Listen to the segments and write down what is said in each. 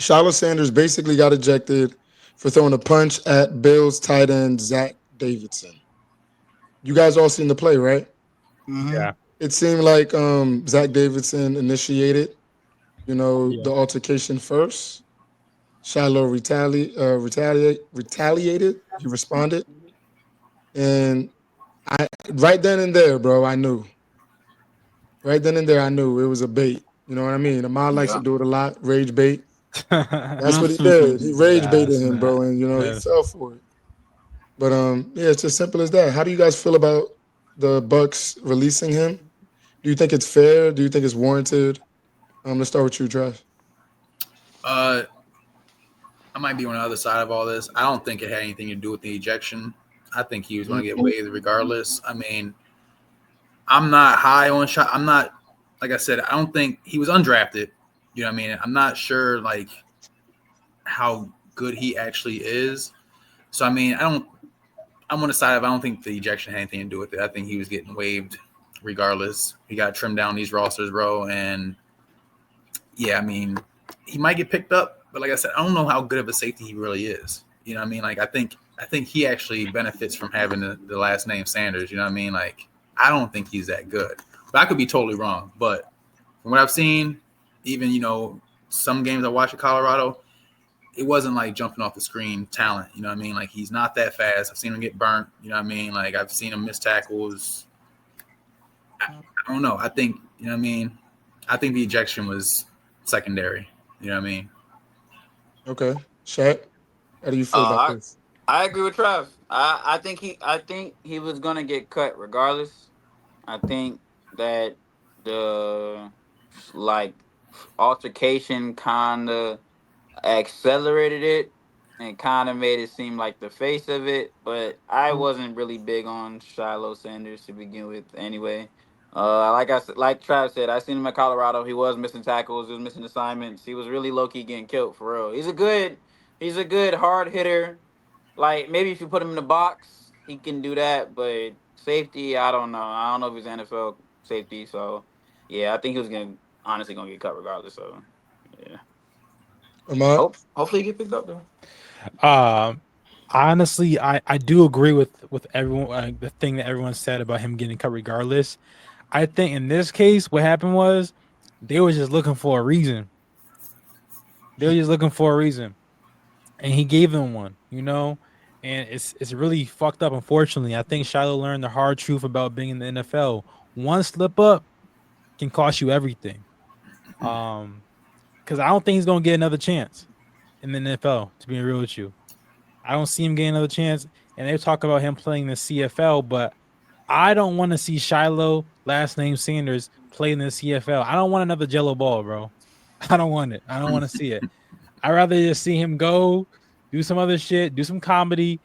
Shilo Sanders basically got ejected for throwing a punch at Bills tight end Zach Davidson. You guys all seen the play, right? Mm-hmm. Yeah. It seemed like Zach Davidson initiated, Yeah. the altercation first. Shiloh retaliated. He responded, and I right then and there, bro, I knew. Right then and there, I knew it was a bait. You know what I mean? Ahmad likes to Yeah. do it a lot, rage bait. That's what he did. He rage baited That's him, bro, not. and he That's fell for it. But yeah, it's as simple as that. How do you guys feel about the Bucks releasing him? Do you think it's fair? Do you think it's warranted? Let's start with you, Trash. Uh, I might be on the other side of all this. I don't think it had anything to do with the ejection. I think he was going to get waived regardless. I mean, I'm not high on shot. I'm not, like I said, I don't think he was undrafted. You know what I mean? I'm not sure like how good he actually is. So I mean, I'm on the side of I don't think the ejection had anything to do with it. I think he was getting waived regardless. He got trimmed down these rosters, bro. And yeah, I mean, he might get picked up, but like I said, I don't know how good of a safety he really is. You know what I mean? Like I think he actually benefits from having the last name Sanders. You know what I mean? Like I don't think he's that good, but I could be totally wrong. But from what I've seen, even some games I watched at Colorado, it wasn't like jumping off the screen talent. You know what I mean? Like he's not that fast. I've seen him get burnt. You know what I mean? Like I've seen him miss tackles. I don't know. I think you know what I mean. I think the ejection was secondary. You know what I mean? Okay, Shaq, how do you feel about Uh, this? I agree with Trav. I think he was gonna get cut regardless. I think that the like altercation kind of accelerated it and kind of made it seem like the face of it. But I wasn't really big on Shiloh Sanders to begin with, anyway. Like Trav said, I seen him at Colorado. He was missing tackles. He was missing assignments. He was really low key getting killed for real. He's a good hard hitter. Like maybe if you put him in the box, he can do that. But safety, I don't know. I don't know if he's NFL safety. So yeah, I think he was gonna honestly gonna get cut regardless. So yeah. Ahmad? Hopefully he get picked up though. Um, honestly, I do agree with everyone. The thing that everyone said about him getting cut regardless. I think in this case, what happened was they were just looking for a reason. They were just looking for a reason, and he gave them one. And it's really fucked up. Unfortunately, I think Shiloh learned the hard truth about being in the NFL. One slip up can cost you everything. Um, because I don't think he's gonna get another chance in the NFL. To be real with you, I don't see him getting another chance. And they talk about him playing the CFL, but I don't want to see Shiloh, last name Sanders, play in the CFL. I don't want another Jello ball, bro. I don't want it. I don't want to see it. I'd rather just see him go, do some other shit, do some comedy,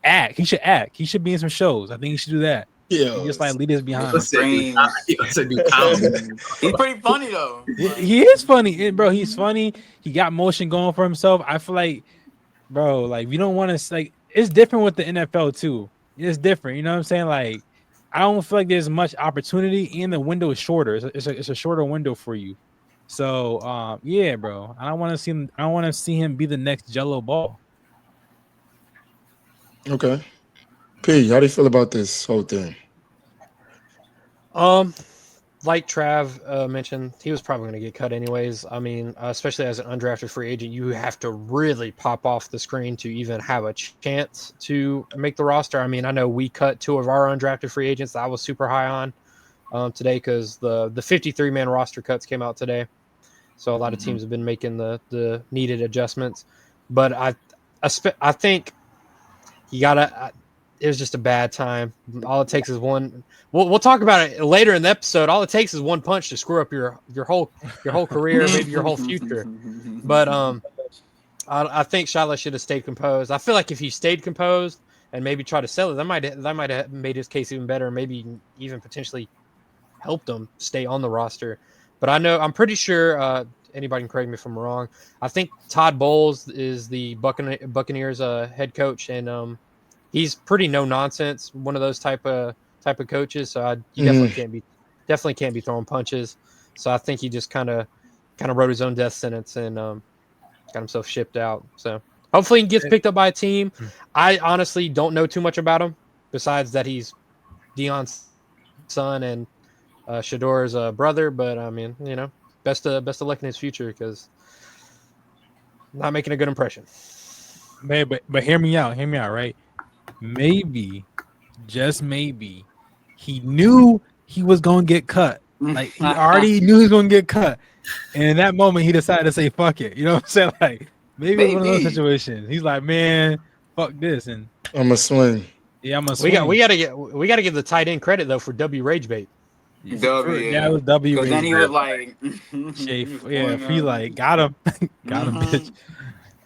act. He should act. He should be in some shows. I think he should do that. And just like Yes. lead us Get I some behind. said do screens. I said do comedy. He's pretty funny though. Like, He is funny, bro. He's funny. He got motion going for himself. I feel like, bro, like we don't want to like. It's different with the NFL too. It's different. You know what I'm saying? Like, I don't feel like there's much opportunity, and the window is shorter. It's a shorter window for you. So, yeah, bro. I don't want to see him. I don't want to see him be the next Jello ball. Okay. P, how do you feel about this whole thing? Um, like Trav mentioned, he was probably going to get cut anyways. I mean, especially as an undrafted free agent, you have to really pop off the screen to even have a chance to make the roster. I mean, I know we cut two of our undrafted free agents that I was super high on today because the 53-man roster cuts came out today. So a lot of mhm. teams have been making the needed adjustments. But I think you gotta. It was just a bad time. All it takes is one. We'll talk about it later in the episode. All it takes is one punch to screw up your whole career, maybe your whole future. But I think Shiloh should have stayed composed. I feel like if he stayed composed and maybe tried to sell it, that might have made his case even better, maybe even potentially helped him stay on the roster. But I'm pretty sure. Anybody can correct me if I'm wrong. I think Todd Bowles is the Buccaneers head coach, and he's pretty no nonsense. One of those type of coaches. So you definitely Mhm. can't be throwing punches. So I think he just kind of wrote his own death sentence, and got himself shipped out. So hopefully he gets picked up by a team. I honestly don't know too much about him besides that he's Dion's son and Shedeur's brother. But I mean, best of luck in his future because not making a good impression. Man, but hear me out, right? Maybe, just maybe, he knew he was gonna get cut. Like he already knew he was gonna get cut, and in that moment he decided to say "fuck it." You know what I'm saying? Like maybe it's one of those Maybe. situations. He's like, "Man, fuck this," and I'm a swing. yeah, I'm a We swing. got to give the tight end credit though for W Rage Bait. W, Yeah, it was W. Because then he Rage was like, Shay, he was yeah, pulling he up. like got him, got him, bitch.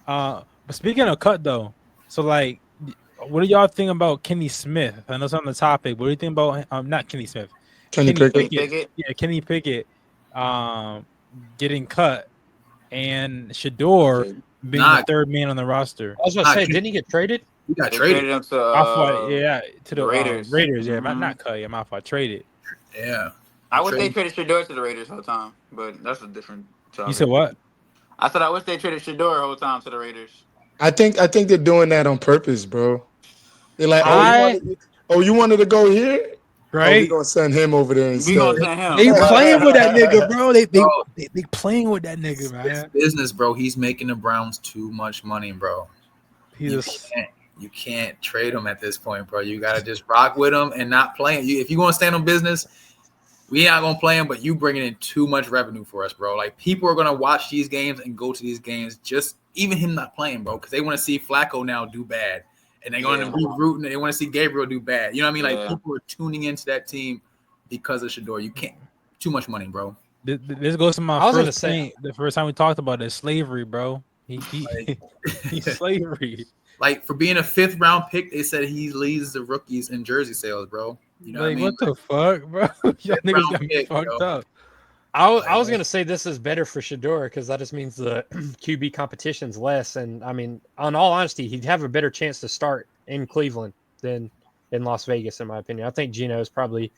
But speaking of cut though, so like, what do y'all think about Kenny Smith? I know it's on the topic. What do you think about not Kenny Smith? Kenny Pickett. Pickett? Yeah, Kenny Pickett, getting cut, and Shedeur being the third man on the roster. I was gonna say, didn't he get traded? He got They traded. him to I thought, yeah, to the Raiders. Raiders. Yeah, Mhm. not cut. Yeah, my fault. Traded. Yeah. I wish they traded Shedeur to the Raiders whole time, but that's a different topic. You said what? I said I wish they traded Shedeur whole time to the Raiders. I think they're doing that on purpose, bro. They're like, you wanted to go here? Oh, Right? we're gonna send him over there We instead. gonna send him. They playing with that nigga, bro. They playing with that nigga, It's man. business, bro. He's making the Browns too much money, bro. You can't trade him at this point, bro. You gotta just rock with him and not play him. If you want to stand on business, we not gonna play him. But you bringing in too much revenue for us, bro. Like people are gonna watch these games and go to these games just even him not playing, bro, because they want to see Flacco now do bad, and they're going to be rooting. They want to see Gabriel do bad. You know what I mean? Like people are tuning into that team because of Shedeur. You can't too much money, bro. This goes to my first point. The first time we talked about it, slavery, bro. He's slavery. Like for being a 5th round pick, they said he leads the rookies in jersey sales, bro. You know like, what I mean? What the fuck, bro? Y'all niggas got me fucked up. I was gonna say this is better for Shedeur because that just means the QB competition's less, and I mean, on all honesty, he'd have a better chance to start in Cleveland than in Las Vegas, in my opinion. I think Geno is probably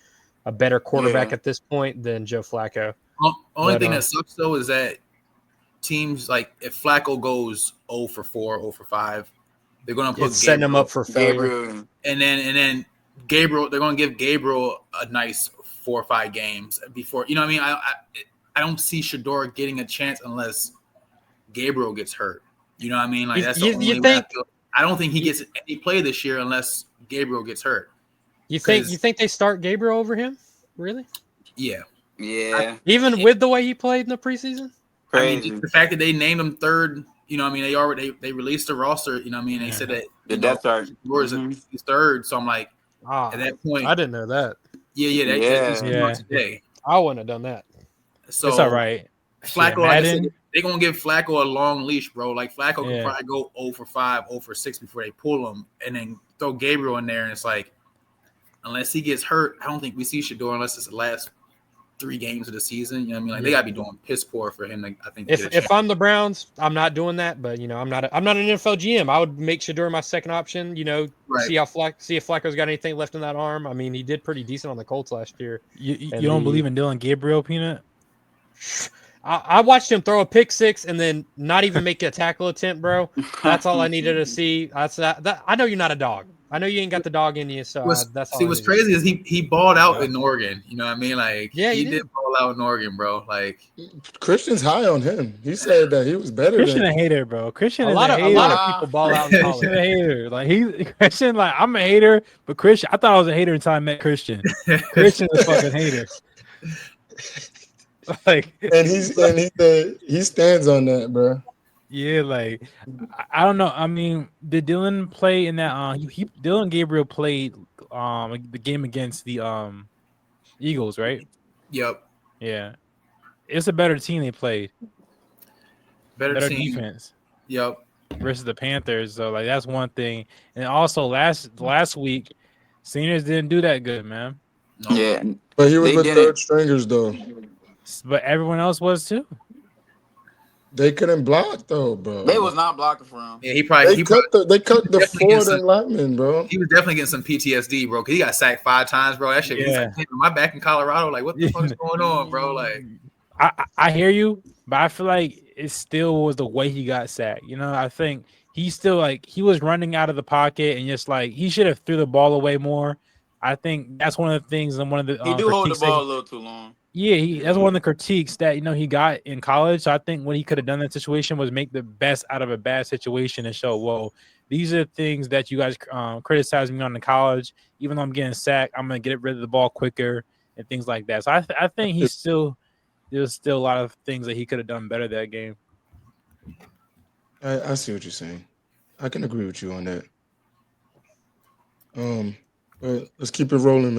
a better quarterback at this point than Joe Flacco. Only thing that sucks though is that teams like if Flacco goes 0 for 4, 0 for 5, they're gonna put setting him up for failure. And then Gabriel, they're gonna give Gabriel a nice 4 or 5 games before. You know what I mean? I don't see Shedeur getting a chance unless Gabriel gets hurt. You know what I mean? Like that's the only way I don't think he gets any play this year unless Gabriel gets hurt. You think they start Gabriel over him? Really? Yeah. Yeah. Even with the way he played in the preseason? Crazy. I mean, the fact that they named him 3rd, you know what I mean, they released the roster, you know what I mean? They said that the depth chart is 3rd, so I'm like at that point I didn't know that. Yeah. Today. I wouldn't have done that. So it's all right. Flacco, like I said, they're gonna give Flacco a long leash, bro. Like Flacco could probably go 0 for 5, 0 for 6 before they pull him, and then throw Gabriel in there, and it's like, unless he gets hurt, I don't think we see Shedeur unless it's the last 3 games of the season. You know what I mean? Like they gotta be doing piss poor for him. I think if I'm the Browns, I'm not doing that. But I'm not an NFL GM. I would make Shedeur my second option. See if Flacco's got anything left in that arm. I mean, he did pretty decent on the Colts last year. You don't believe in Dylan Gabriel, Peanut? I watched him throw a pick 6 and then not even make a tackle attempt, bro. That's all I needed to see. That's that. I know you're not a dog. I know you ain't got the dog in you. So that's all. What's crazy is he balled out in Oregon. You know what I mean? Like he did ball out in Oregon, bro. Like Christian's high on him. He said that he was better. Christian a hater, bro. Christian a is lot a hater. A lot of people ball out in college. Christian a hater. Like Christian, like I'm a hater, but Christian, I thought I was a hater until I met Christian. Christian is a fucking hater. Like, and he stands on that, bro. Yeah, like I don't know. I mean, did Dylan play in that? Dylan Gabriel played the game against the Eagles, right? Yep. Yeah, it's a better team they played. Better team. Defense. Yep. Versus the Panthers, so like that's one thing. And also last week, seniors didn't do that good, man. No. Yeah, but he was with 3rd stringers though. But everyone else was too. They couldn't block though, bro. They was not blocking for him. Yeah, they cut the 4 of them linemen, bro. He was definitely getting some PTSD, bro. Cause he got sacked 5 times, bro. That shit. Yeah. He's like, my back in Colorado. Like, what the fuck is going on, bro? Like, I hear you, but I feel like it still was the way he got sacked. I think he still like he was running out of the pocket and just like he should have threw the ball away more. I think that's one of the things and one of the He do hold the critiques that ball a little too long. yeah, that's Yeah. one of the critiques that he got in college. So I think what he could have done in that situation was make the best out of a bad situation and show, whoa, these are things that you guys criticize me on in college. Even though I'm getting sacked, I'm gonna get rid of the ball quicker and things like that. So I think there's still a lot of things that he could have done better that game. I see what you're saying. I can agree with you on that. Um, but let's keep it rolling, man.